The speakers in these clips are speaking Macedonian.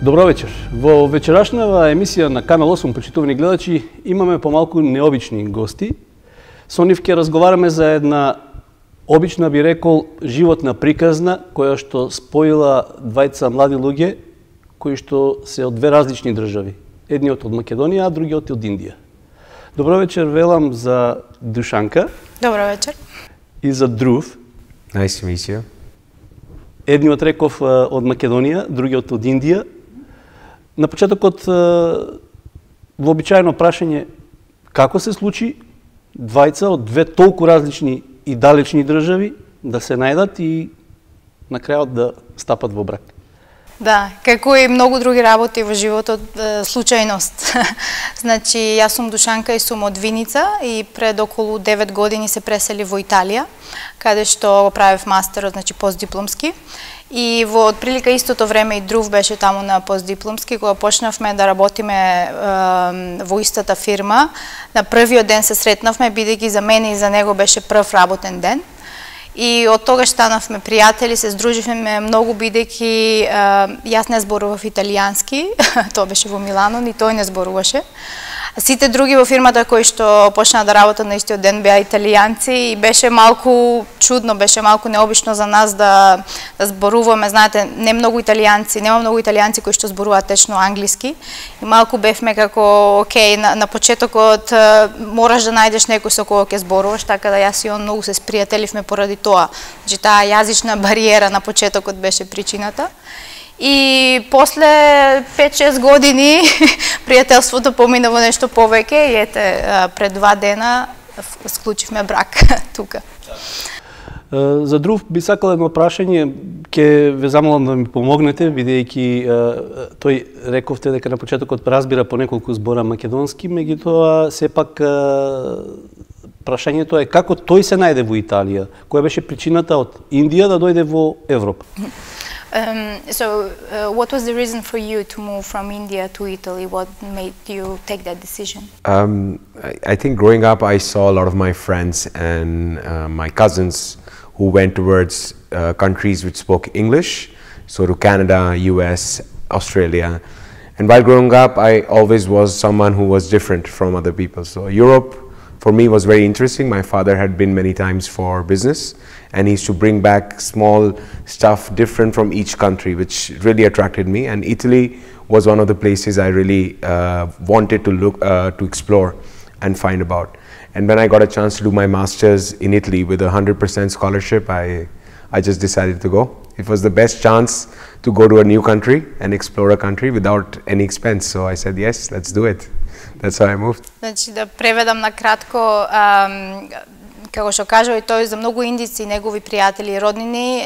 Добро вечер. Во вечерашната емисија на Канал 8, почитувани гледачи, имаме помалку необични гости. Со нив ќе разговараме за една обична, би рекол, животна приказна, која што споила двајца млади луѓе, кои што се од две различни држави. Едниот од Македонија, а другиот од Индија. Добро вечер велам за Душанка. Добро вечер. И за Друв. Nice to meet you. Едниот реков од Македонија, другиот од Индија. На почетокот, вообичаено прашање, како се случи двајца од две толку различни и далечни држави да се најдат и на крајот да стапат во брак? Да, како и многу други работи во животот, случајност. Значи, јас сум Душанка и сум од Виница и пред околу 9 години се пресели во Италија, каде што го правев мастерот, значи постдипломски. И во отприлика истото време и Друв беше таму на постдипломски, кога почнавме да работиме во истата фирма. На првиот ден се сретнавме, бидејќи за мене и за него беше прв работен ден. И од тогаш станавме пријатели, се здруживме многу, бидејќи јас не зборував италијански, тоа беше во Милано, ни тој не зборуваше. Сите други во фирмата кои што почнаа да работат на истиот ден беа италијанци и беше малку чудно, беше малку необично за нас да зборуваме, знаете, нема многу италијанци кои што зборуваат течно англиски. И малку бевме како, окей, на почетокот мораш да најдеш некој со кого ќе зборуваш, така да јас и он многу се спријателивме поради тоа. Значи таа јазична бариера на почетокот беше причината. И после 5-6 години пријателството помина во нешто повеќе и ете, пред 2 дена склучивме брак тука. За Друв би сакал едно прашање, ќе ве замолам да ми помогнете, бидејќи тој рековте дека на почетокот разбира по неколку збора македонски, меѓутоа сепак прашањето е како тој се најде во Италија, која беше причината од Индија да дојде во Европа? What was the reason for you to move from India to Italy? What made you take that decision? I think growing up, I saw a lot of my friends and my cousins who went towards countries which spoke English, so to Canada, US, Australia. And while growing up, I always was someone who was different from other people. So Europe, for me, was very interesting. My father had been many times for business, and he used to bring back small stuff different from each country, which really attracted me. And Italy was one of the places I really wanted to look to explore and find about. And when I got a chance to do my master's in Italy with a 100% scholarship, I just decided to go. It was the best chance to go to a new country and explore a country without any expense. So I said, yes, let's do it. That's how I moved. Значи да преведам на кратко, како што кажува и тој, за многу индици, негови пријатели и роднини,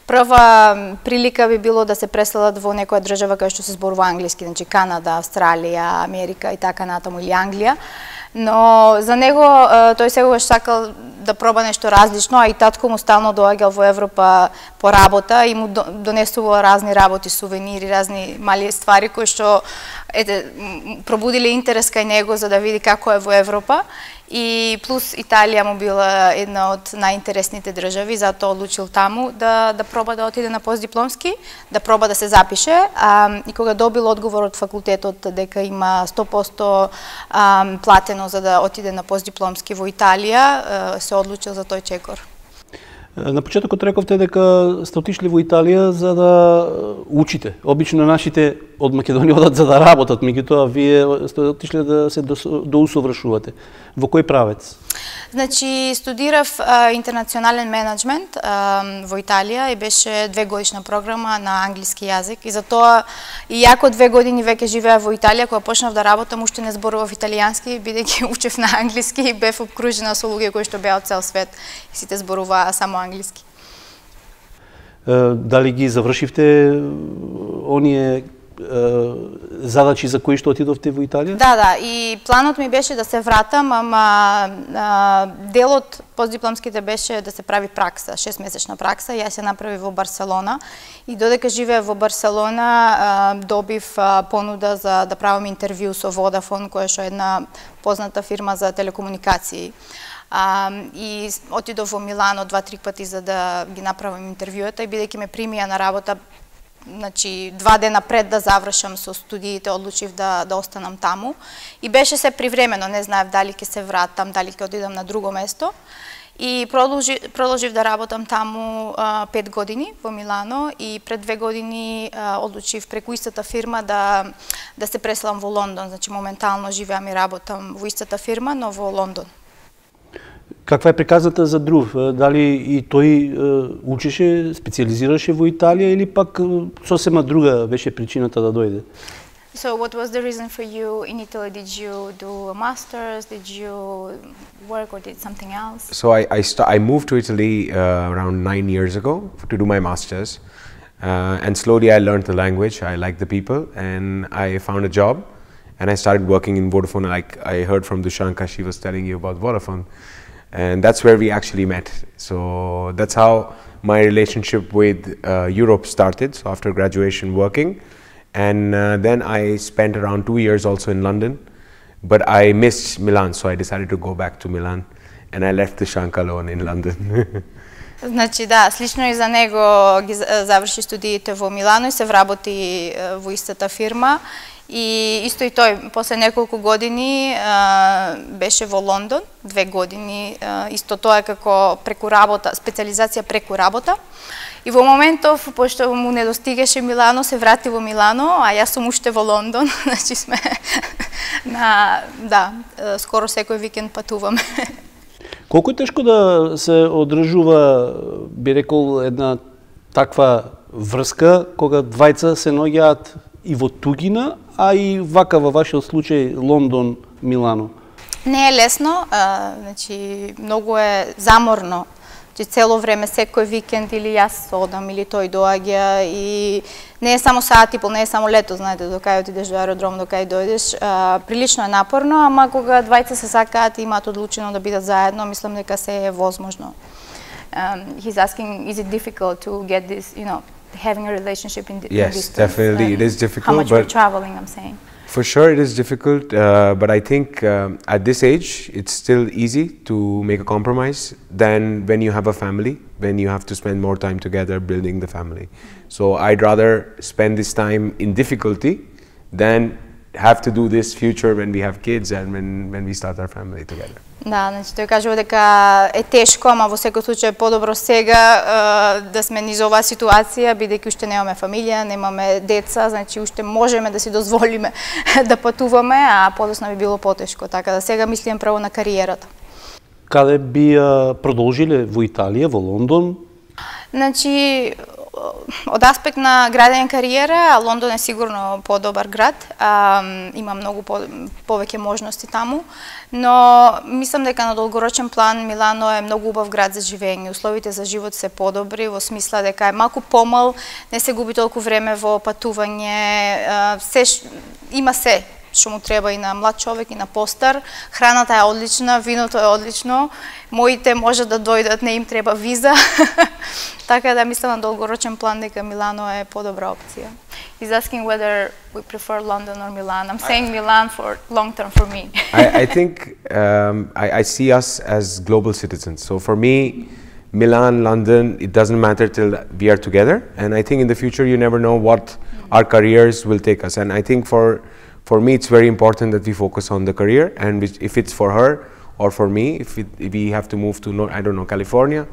прва прилика би било да се преселат во некоја држава кај што се зборува англиски, значи Канада, Австралија, Америка и така натаму, или Англија. Но за него тој сегогаш сакал да проба нешто различно, а и татко му стално доаѓал во Европа по работа и му донесувал разни работи, сувенири, разни мали ствари кои што пробудиле интерес кај него за да види како е во Европа. И плюс Италија му била една од најинтересните држави, затоа одлучил таму да проба да отиде на постдипломски, да проба да се запише. И кога добил одговор од факултетот дека има 100% платено за да отиде на постдипломски во Италија, се одлучил за тој чекор. На почетокот рековте дека сте отишли во Италија за да учите. Обично нашите од Македонија одат за да работат, меѓутоа вие сте отишли да се доусовршувате. Во кој правец? Значи, студирав интернационален менеджмент во Италија и беше 2-годишна програма на англиски јазик. И затоа, иако 2 години веќе живеа во Италија, кога почнав да работам, уште не зборував италијански, бидејќи учев на англиски и бев обкружена со луѓе кои што беа од цел свет и сите зборуваа само англиски. Дали ги завршивте оние задачи за кои што отидовте во Италија? Да, и планот ми беше да се вратам, ама делот постдипломските беше да се прави пракса, 6-месечна пракса. Јас ја направив во Барселона и додека живеев во Барселона добив понуда за да правам интервју со Vodafone, која што е една позната фирма за телекомуникации. И отидов во Милано 2-3 пати за да ги направам интервјуата и бидејќи ме примија на работа значи 2 дена пред да завршам со студиите, одлучив да останам таму. И беше се привремено, не знаев дали ќе се вратам, дали ќе одидам на друго место. И продолжив да работам таму 5 години во Милано и пред 2 години одлучив преку истата фирма да се преселам во Лондон. Значи моментално живеам и работам во истата фирма, но во Лондон. Каква е приказната за друг? Дали и тој учеше, специализираше во Италија или пак сосема друга беше причината да дојде? So what was the reason for you in Italy? Did you do a master's? Did you work or did something else? So I moved to Italy around 9 years ago to do my master's, and slowly I learned the language. I liked the people, and I found a job, and I started working in Vodafone. Like I heard from Dushanka, she was telling you about Vodafone, and that's where we actually met. So that's how my relationship with Europe started. So after graduation, working. And then I spent around 2 years also in London, but I missed Milan, so I decided to go back to Milan, and I left Dushanka alone in London. Значи да, слично и за него ги заврши студиите во Милано и се вработи во истата фирма. И исто и тој, после неколку години беше во Лондон, 2 години, исто тоа како преку работа, специализација преку работа. И во моментов, пошто му не достигаше Милано, се врати во Милано, а јас сум уште во Лондон, значи сме скоро секој викенд патуваме. Колку е тешко да се одржува, би рекол, една таква врска, кога двајца се наоѓаат и во тугина, а и вака во вашиот случај Лондон, Милано? Не е лесно, значи многу е заморно. Цело време, секој викенд или јас одам или тој доаѓа и не е само саат и пол, не е само лето, знаете, до кај отидеш до аеродром, до кај дојдеш. Прилично е напорно, ама кога двајца се сакаат и имаат одлучено да бидат заедно, мислам дека се е возможно. He's asking, is it difficult to get this, you know, having a relationship in yes, distance? Yes, definitely, it is difficult. How much we're traveling, I'm saying. For sure, it is difficult, but I think at this age, it's still easy to make a compromise than when you have a family, when you have to spend more time together building the family. So I'd rather spend this time in difficulty than have to do this future when we have kids and when we start our family together. Да, значи тој кажува дека е тешко, ама во секој случај е подобро сега да сме низ оваа ситуација, бидејќи уште немаме фамилија, немаме деца, значи уште можеме да си дозволиме да патуваме, а подоцна би било потешко, така да сега мислиме право на кариерата. Каде би продолжиле? Во Италија, во Лондон? Значи, од аспект на градење кариера, Лондон е сигурно подобар град, има многу повеќе можности таму, но мислам дека на долгорочен план Милано е многу убав град за живење. Условите за живот се подобри, во смисла дека е малку помал, не се губи толку време во патување, има се што му треба и на млад човек и на постар. Храната е одлична, виното е одлично. Моите може да дојдат, не им треба виза. Така да мислам на долгорочен план дека Милано е подобра опција. He's asking whether we prefer London or Milan. I'm saying Milan for long term for me. I think I see us as global citizens. So for me, Milan, London, it doesn't matter till we are together. And I think in the future you never know what our careers will take us. And I think for me, it's very important that we focus on the career, and if it's for her or for me, if we have to move to, I don't know, California,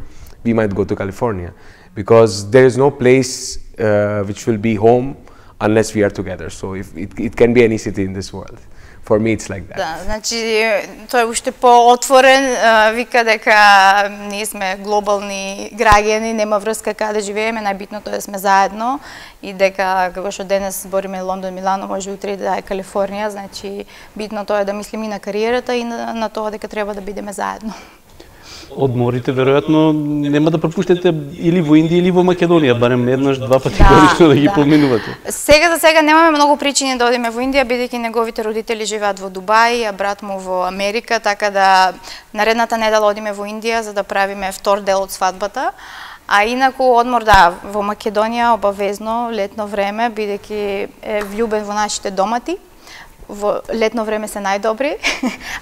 we might go to California, because there is no place which will be home unless we are together. So it can be any city in this world. For me, it's like that. Да, значи тој е уште поотворен, вика дека ние сме глобални граѓани, нема врска каде живееме, најбитното е да сме заедно и дека како што денес збориме Лондон, Милано, може утре да е Калифорнија, значи битното е да мислиме и на кариерата и на тоа дека треба да бидеме заедно. Одморите, веројатно, нема да пропуштите или во Индија или во Македонија, барем еднаш, два пати годишно да ги поминувате. Сега за сега немаме многу причини да одиме во Индија, бидејќи неговите родители живеат во Дубај, а брат му во Америка, така да наредната недела одиме во Индија за да правиме втор дел од свадбата. А инаку одмор во Македонија обавезно летно време, бидејќи е влюбен во нашите домати. во летно време се најдобри.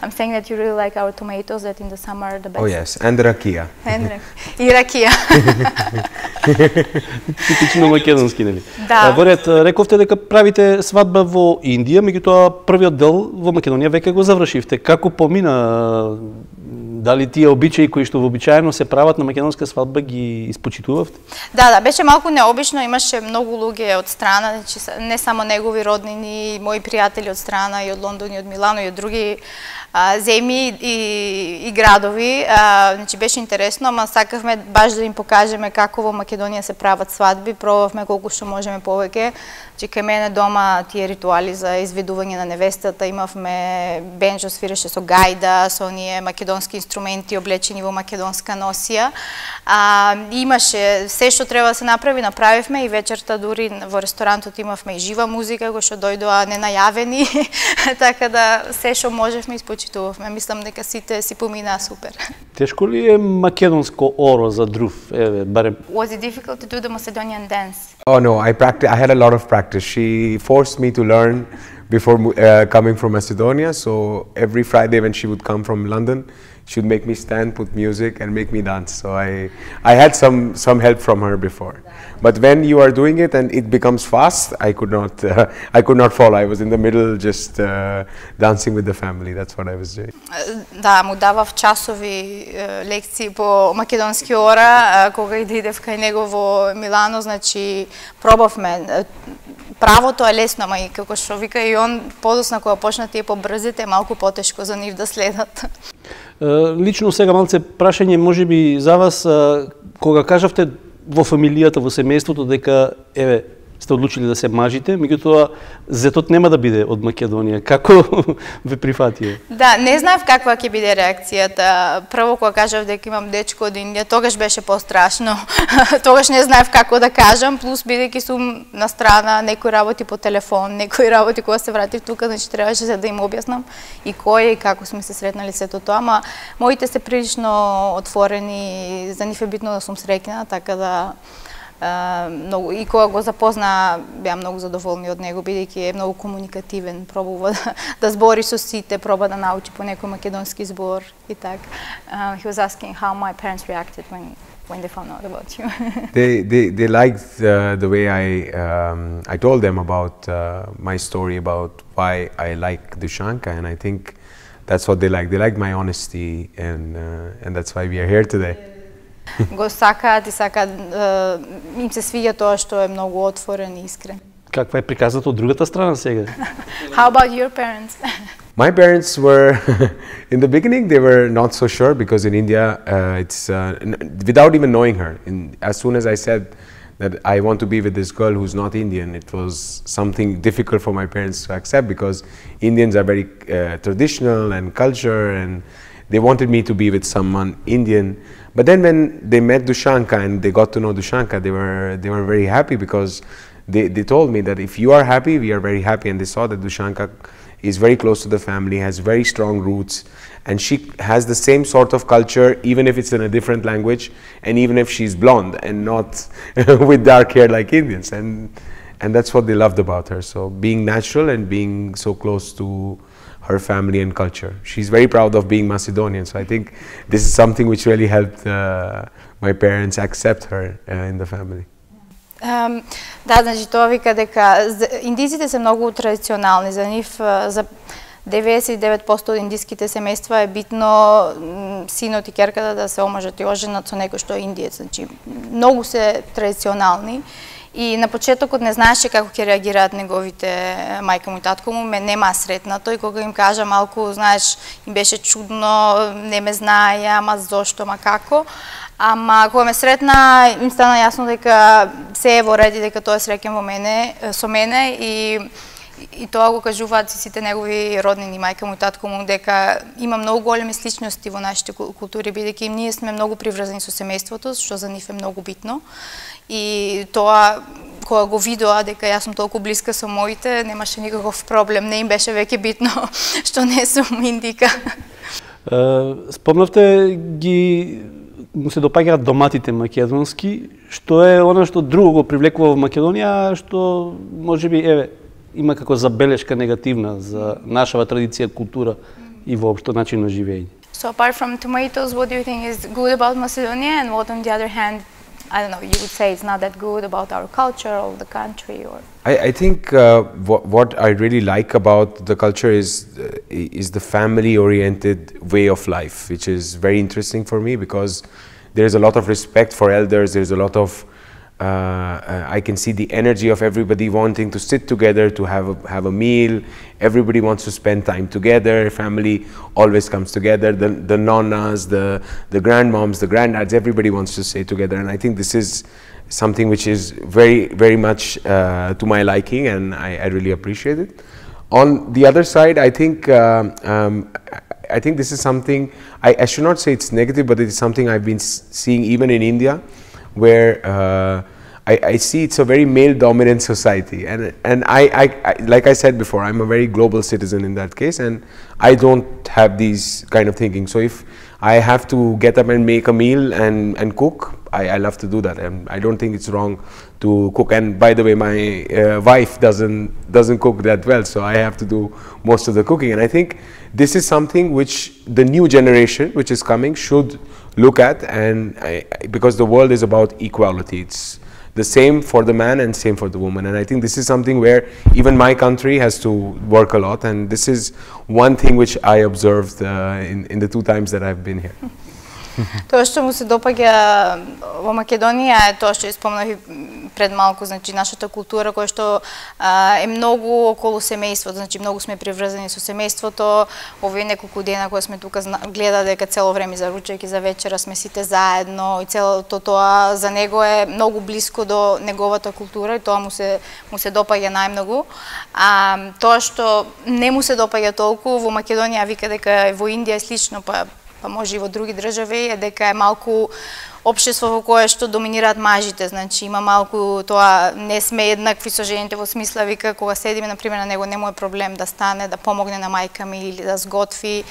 I'm saying that you really like our tomatoes, that in the summer are the best. Oh yes, and the rakia. И ракија. Типично македонски, нели? Да. Борет, рековте дека правите свадба во Индија, меѓутоа првиот дел во Македонија веќе го завршивте. Како помина? Дали тие обичаи кои што вообичаено се прават на македонска свадба ги испочитувавте? Да, беше малку необично, имаше многу луѓе од страна, значи не само негови роднини, мои пријатели од страна и од Лондон и од Милано и од други земји и градови. Значи беше интересно, ама сакавме баш да им покажеме како во Македонија се прават свадби, пробавме колку што можеме повеќе. Значи кај мене дома тие ритуали за изведување на невестата, имавме бенџо свиреше со гајда, со оние македонски инструменти облечени во македонска носија. Имаше се што треба да се направи, направивме и вечерта дури во ресторантот имавме и жива музика, кој што дојдоа ненајавени, така да се што можевме испочитувавме. Мислам дека сите си поминаа супер. Тешко ли е македонско оро за друв? Барем. Was it difficult to do the Macedonian dance? Oh no, I had a lot of practice. She forced me to learn before coming from Macedonia. So every Friday when she would come from London, she would make me stand, put music, and make me dance. So I had some help from her before. But when you are doing it and it becomes fast, I could not follow. I was in the middle, just dancing with the family. That's what I was doing. Да, му давав часови лекции по македонски ора, кога и да идев кај него во Милано, значи пробавме. Правото е лесно, ама и како што вика и он, подосна кога почна тие побрзите, е малку потешко за нив да следат. Лично сега малце прашање можеби за вас, кога кажавте во фамилијата, во семејството дека еве сте одлучили да се мажите, меѓутоа зетот нема да биде од Македонија. Како ве прифатија? Да, не знаев каква ќе биде реакцијата. Прво кога кажав дека имам дечко од Индија, тогаш беше пострашно. Тогаш не знаев како да кажам, плюс бидејќи сум на страна, некој работи по телефон, некој работи кога се вратив тука, значи требаше да им објаснам и кој и како сме се сретнали сето тоа, ама моите се прилично отворени, за нив е битно да сум среќна, така да многу, и кога го запозна беа многу задоволни од него, бидејќи е многу комуникативен, пробува да збори со сите, проба да научи по некој македонски збор и така. He was asking how my parents reacted when they found out about you. They liked the way I told them about my story about why I like Dushanka, and I think that's what they like. They like my honesty, and that's why we are here today. Го сакаат и сакаат, им се свиѓа тоа што е многу отворен и искрен. Каква е приказната од другата страна сега? How about your parents? My parents were, in the beginning, they were not so sure because in India, it's without even knowing her. As soon as I said that I want to be with this girl who's not Indian, it was something difficult for my parents to accept because Indians are very traditional and culture, and they wanted me to be with someone Indian. But then when they met Dushanka and they got to know Dushanka, they were very happy because they told me that if you are happy, we are very happy, and they saw that Dushanka is very close to the family, has very strong roots, and she has the same sort of culture even if it's in a different language and even if she's blonde and not with dark hair like Indians, and that's what they loved about her. So being natural and being so close to her family and culture. She's very proud of being Macedonian, so I think this is something which really helped my parents accept her in the family. Да, значи тоа вика дека индиците се многу традиционални, за нив за 99% од индиските семејства е битно синот и ќерката да се омажат и оженат со некој што е индиец, значи многу се традиционални. И на почетокот не знаеше како ќе реагираат неговите мајка му и татко му, ме нема сретнато и кога им кажа малку, знаеш, им беше чудно, не ме знаеја, ама зошто, ама како. Ама кога ме сретна, им стана јасно дека се е во ред и дека тоа е среќен со мене и тоа го кажуваат сите негови роднини, мајка му и татко му, дека има многу големи сличности во нашите култури, бидејќи ние сме многу приврзани со семејството, што за нив е многу битно. И тоа, кога го видоа дека јас сум толку блиска со моите, немаше никаков проблем, не им беше веќе битно што не сум индика. Спомнавте му се допаѓаат доматите македонски, што е она што друго го привлекува во Македонија, што можеби, еве, има како забелешка негативна за нашава традиција, култура и воопшто начин на живење. So apart from tomatoes, what do you think is good about Macedonia, and what on the other hand, I don't know, you would say it's not that good about our culture or the country? Or I think what I really like about the culture is the family-oriented way of life, which is very interesting for me because there is a lot of respect for elders. There's a lot of I can see the energy of everybody wanting to sit together to have a meal. Everybody wants to spend time together. Family always comes together. The nonnas, the grandmoms, the granddads, everybody wants to stay together. And I think this is something which is very much to my liking, and I really appreciate it. On the other side, I think this is something, I should not say it's negative, but it is something I've been seeing even in India, where I see it's a very male-dominant society, and I like I said before, I'm a very global citizen in that case, and I don't have these kind of thinking. So if I have to get up and make a meal and cook, I love to do that, and I don't think it's wrong to cook. And by the way, my wife doesn't cook that well, so I have to do most of the cooking. And I think this is something which the new generation, which is coming, should look at, and because the world is about equality. It's the same for the man and same for the woman, and I think this is something where even my country has to work a lot, and this is one thing which I observed in the 2 times that I've been here. Тоа што му се допаѓа во Македонија е тоа што спомнав и пред малку, значи нашата култура која што е многу околу семејството, значи многу сме приврзани со семејството. Овие неколку дена кога сме тука гледа дека цело време за ручек и за вечера сме сите заедно и целото тоа за него е многу блиско до неговата култура и тоа му се допаѓа најмногу. Тоа што не му се допаѓа толку во Македонија, вика дека во Индија е слично, па може и во други држави, е дека е малку општество во кое што доминираат мажите, значи има малку тоа, не сме еднакви со жените во смисла, вика, кога седиме, например, на него не му е проблем да стане, да помогне на мајка ми или да сготви.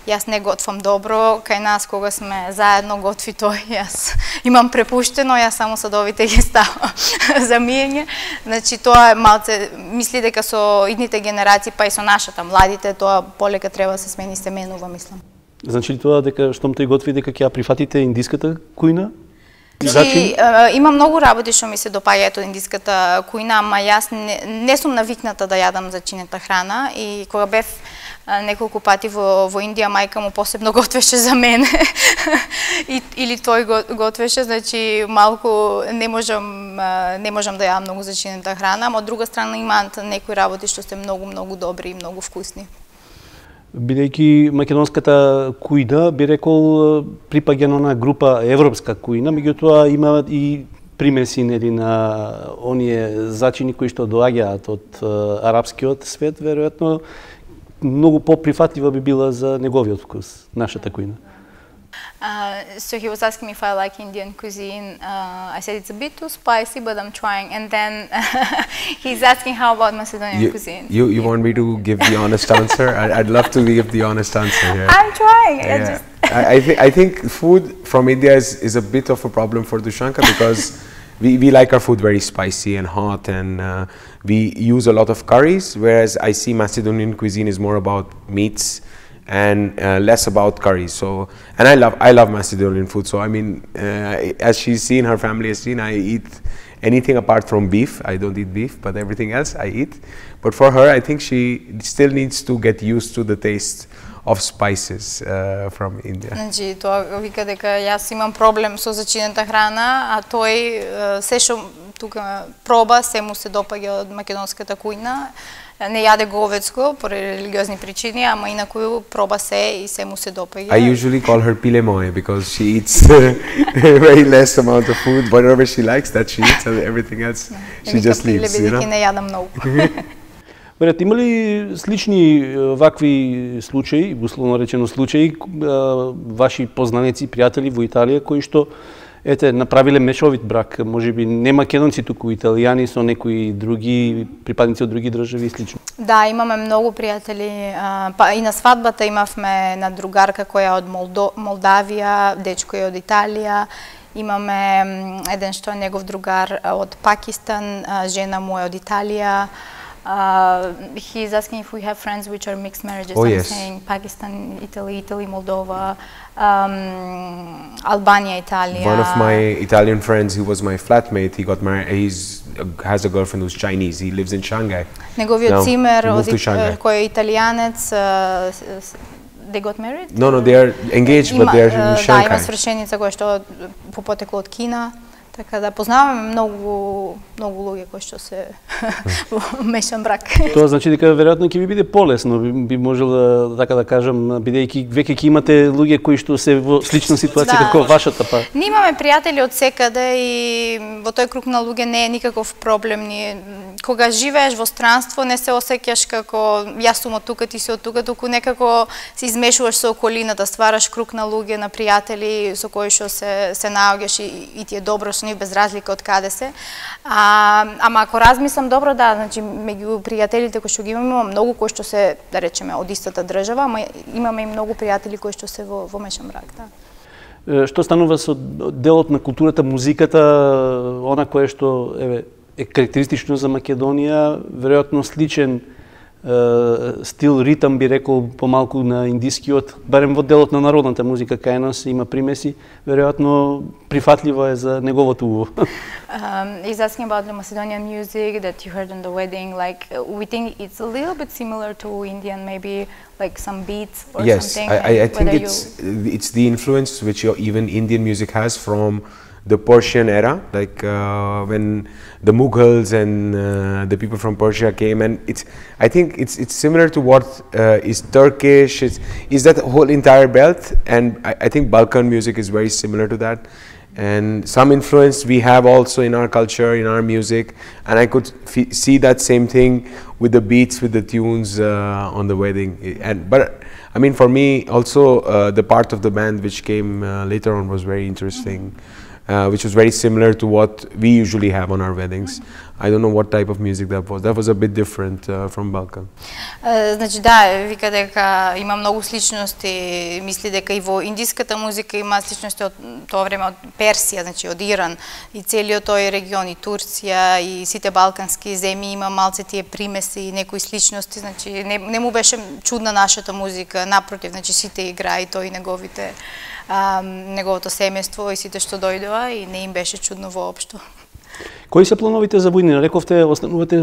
Јас не готвам добро, кај нас кога сме заедно готви тој, јас имам препуштено, јас само садовите ги ставам за миење. Значи тоа е малце, мисли дека со идните генерации, па и со нашата младите, тоа полека треба да се смени, се менува, мислам. Значи ли тоа дека штом тој готви дека ќе ја прифатите индиската кујна? Има многу работи што ми се допаѓаат од индиската кујна, ама јас не сум навикната да јадам зачинета храна и кога бев неколку пати во Индија, мајка му посебно готвеше за мене или тој готвеше, значи малку не можам да јадам многу зачинета храна, ама од друга страна имаат некои работи што се многу добри и многу вкусни. Бидејќи македонската кујна, би рекол, припаѓа на група европска кујна, меѓутоа има и примеси на оние зачини кои што доаѓаат од арапскиот свет, веројатно многу поприфатлива би била за неговиот вкус, нашата кујна. So he was asking me if I like Indian cuisine. I said it's a bit too spicy, but I'm trying. And then he's asking how about Macedonian cuisine. You want me to give the honest answer? I'd love to give the honest answer here. I'm trying. Yeah. I think food from India is a bit of a problem for Dushanka because we like our food very spicy and hot, and we use a lot of curries, whereas I see Macedonian cuisine is more about meats and less about curries. So, and I love Macedonian food. So I mean, as she's seen, her family has seen, I eat anything apart from beef. I don't eat beef, but everything else I eat. But for her, I think she still needs to get used to the taste of spices from India. Значи, тоа вика дека јас имам проблем со зачинета храна, а тој се што тука проба, се му се допаѓа од македонската кујна. Не јаде говецко по религиозни причини, ама инаку проба се и се му се допаѓа. I usually call her pilemoe because she eats very less amount of food. Whatever she likes, that she eats, and everything else she just leaves. Бидејќи не јадам многу. Веројатно, има ли слични вакви случаи, условно речено случаи, ваши познанеци, пријатели во Италија, кои што направиле мешовит брак, можеби не македонци туку, италијани со некои други припадници од други држави и слично? Да, имаме многу пријатели, па и на свадбата имавме на другарка која од Молдавија, дечко е од Италија, имаме еден што е негов другар од Пакистан, жена му е од Италија. He's asking if we have friends which are mixed marriages. Oh, I'm yes. saying Pakistan, Italy, Moldova, Albania, Italia. One of my Italian friends, who was my flatmate, he got married. Has a girlfriend who's Chinese. He lives in Shanghai. Неговият цимер, кој е италианец, they got married? No, they are engaged, but they are in Shanghai. Да, има свршеница која што по потекло од Кина. Така да познаваме многу луѓе кои што се во мешан брак. Тоа значи дека веројатно ќе ви биде полесно, би можел така да кажам, бидејќи веќе ќе имате луѓе кои што се во слична ситуација како вашата па. Ние имаме пријатели од секаде и во тој круг на луѓе не е никаков проблем. Кога живееш во странство не се осеќаш како јас сум од тука, ти си од тука, туку некако се измешуваш со околината, ствараш круг на луѓе, на пријатели со кои што се наоѓаш и ти е добро со нив без разлика од каде се. Ама ако размислам добро, да, значи меѓу пријателите кои што ги имаме многу кои што се, да речеме, од истата држава, ама имаме и многу пријатели кои што се во мешан брак, да. Што станува со делот на културата, музиката, она кое што е карактеристично за Македонија, веројатно сличен стил, ритам би рекол помалку на индискиот, барем во делот на народната музика кај нас има примеси, веројатно прифатливо е за неговото уво. He's asking about the Macedonian music that you heard on the wedding. Like, we think it's a little bit similar to Indian, maybe like some beats or something. Yes, I think it's the influence which even Indian music has from the Persian era, like when the Mughals and the people from Persia came, and I think it's similar to what is Turkish, is that whole entire belt, and I think Balkan music is very similar to that, and some influence we have also in our culture, in our music, and I could see that same thing with the beats, with the tunes on the wedding. But I mean, for me also the part of the band which came later on was very interesting. Which was very similar to what we usually have on our weddings. I don't know what type of music that was. That was a bit different from Balkan. Значи да, вика дека има многу сличности, мисли дека и во индиската музика има сличности од тоа време од Персија, значи од Иран и целиот тој регион, и Турција и сите балкански земји има малце тие примеси и некои сличности, значи не му беше чудна нашата музика, напротив, значи сите играа и тој и неговото семејство и сите што дојдоа и не им беше чудно воопшто. Кои се плановите за буднина? Рековте, останувате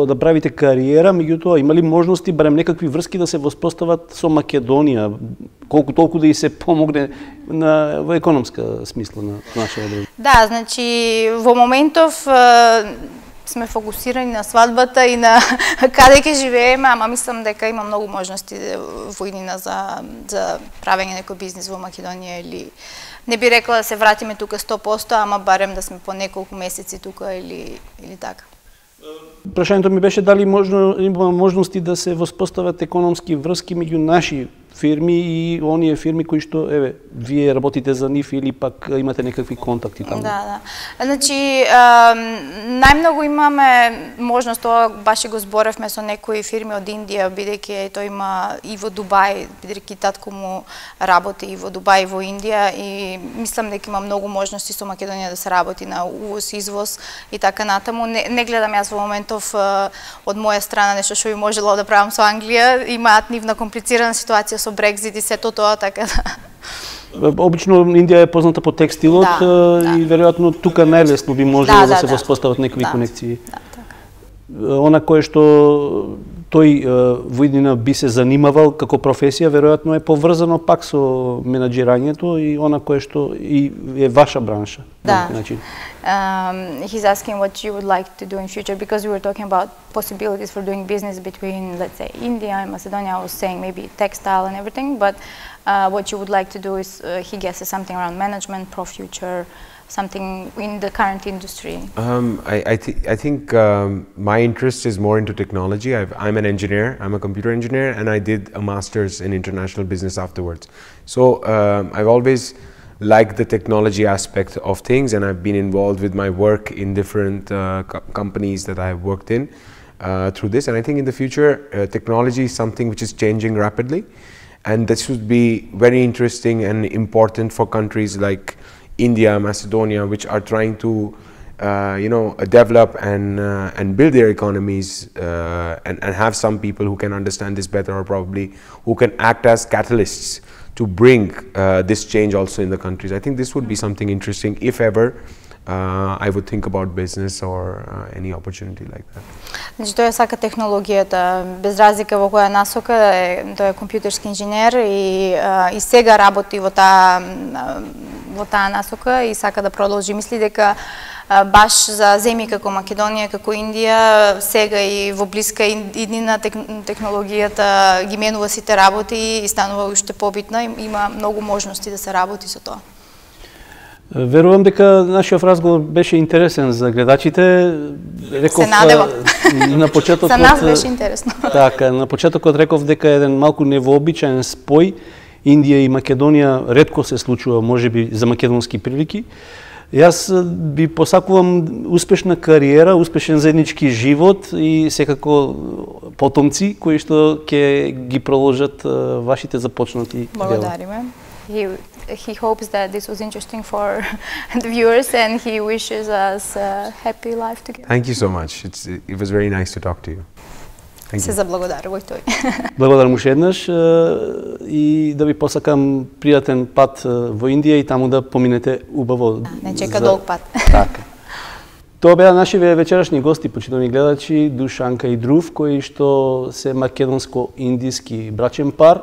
да правите кариера, меѓутоа има ли можности, барем некакви врски да се воспостават со Македонија, колку толку да и се помогне во економска смисла на нашата држава? Да, значи во моментов сме фокусирани на свадбата и на каде ќе живееме, ама мислам дека има многу можности во иднина за правење некој бизнис во Македонија, или не би рекла да се вратиме тука 100%, ама барем да сме по неколку месеци тука или така. Прашањето ми беше дали има можности да се воспостават економски врски меѓу наши фирми и оние фирми кои што, вие работите за нив или пак имате некакви контакти таму? Да. Значи, најмногу имаме можност, тоа баш го зборевме со некои фирми од Индија, бидејќи тој има и во Дубај, бидејќи татко му работи и во Дубај и во Индија, и мислам дека има многу можности со Македонија да се работи на увоз, извоз и така натаму. Не гледам јас во моментов од моја страна нешто што би можело да правам со Англија, имаат нивна комплицирана ситуација со Брекзит и сето тоа, така да. Обично Индија е позната по текстилот и веројатно тука најлесно би можело да се воспостават некои конекции. Она кое што тој во иднина би се занимавал како професија, веројатно е поврзано пак со менаџирањето и она кое што и е ваша бранша. Да. He's asking what you would like to do in future, because we were talking about possibilities for doing business between, let's say, India and Macedonia. I was saying maybe textile and everything, but what you would like to do is, he guesses, something around management, pro future, something in the current industry. I think my interest is more into technology. I'm an engineer, I'm a computer engineer, and I did a master's in international business afterwards. So I've always liked the technology aspect of things, and I've been involved with my work in different companies that I've worked in through this. And I think in the future, technology is something which is changing rapidly, and this would be very interesting and important for countries like India, Macedonia, which are trying to develop and build their economies and have some people who can understand this better, or probably who can act as catalysts to bring this change also in the countries. I think this would be something interesting if ever I would think about business or any opportunity like that. Значи тој сака технологијата, без разлика во која насока, тој е компјутерски инженер и сега работи во таа насока и сака да продолжи. Мисли дека баш за земји како Македонија, како Индија, сега и во блиска иднина технологијата ги менува сите работи и станува уште побитна, има многу можности да се работи со тоа. Верувам дека нашиот разговор беше интересен за гледачите. Реков, се надевам. На почетокот, за нас беше интересно. Така, на почетокот реков дека е еден малку невообичаен спој. Индија и Македонија ретко се случува, можеби за македонски прилики. Јас би посакувам успешна кариера, успешен заеднички живот и секако потомци кои што ќе ги продолжат вашите започнати дела. Благодариме. He hopes that this was interesting for the viewers and he wishes us a happy life together. Thank you so much. It was very nice to talk to you. Се заблагодарува и тој. Благодарам уште еднаш и да ви посакам пријатен пат во Индија и таму да поминете убаво. Не чека долг пат. Така. Тоа беа нашиве вечерашни гости, почитувани гледачи, Душанка и Друв, кои што се македонско-индиски брачен пар.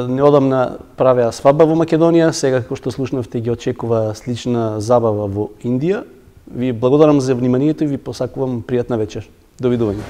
Неодамна правеа свадба во Македонија, сега како што слушнавте ги очекува слична забава во Индија. Ви благодарам за вниманието и ви посакувам пријатна вечер. Довидување.